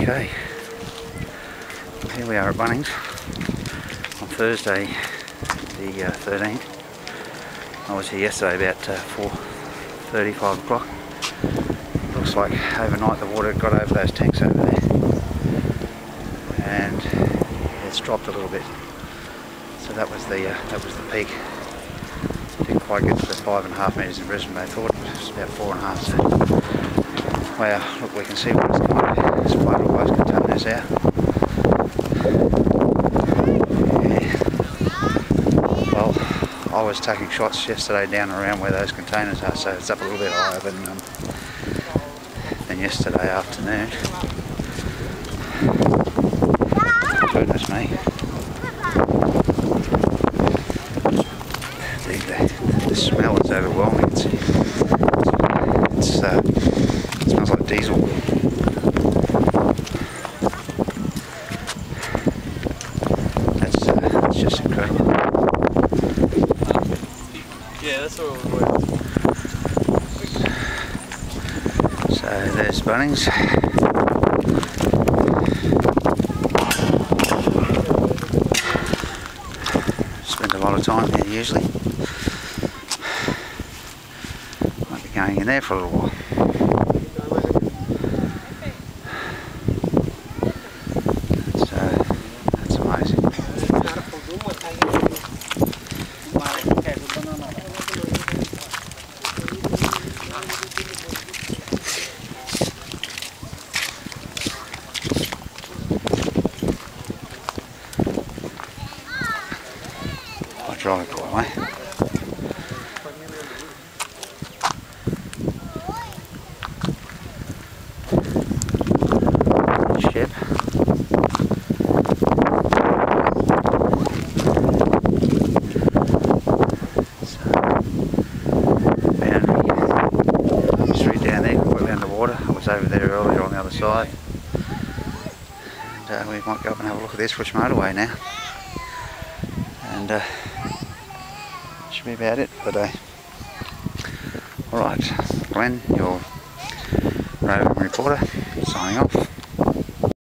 Okay, here we are at Bunnings on Thursday the 13th. I was here yesterday about 4:30, 5 o'clock. Looks like overnight the water got over those tanks over there and it's dropped a little bit. So that was the peak. Didn't quite get to the 5.5 metres in Brisbane. They thought it was about 4.5. So, wow, look, we can see what it's coming. It's flooded all those containers out. Yeah. Well, I was taking shots yesterday down around where those containers are, so it's up a little bit higher than yesterday afternoon. Goodness me. The smell is overwhelming. It smells like diesel. That's just incredible. Yeah, that's what it was. So there's Bunnings. Spend a lot of time here usually. Might be going in there for a little while. That's amazing. Hydraulic oil, eh? Ship. Boundary. Street down there, we're around the water. I was over there earlier on the other side. And we might go up and have a look at the Ipswich motorway now. And should be about it for the day. Alright, Glenn, your roving reporter, signing off.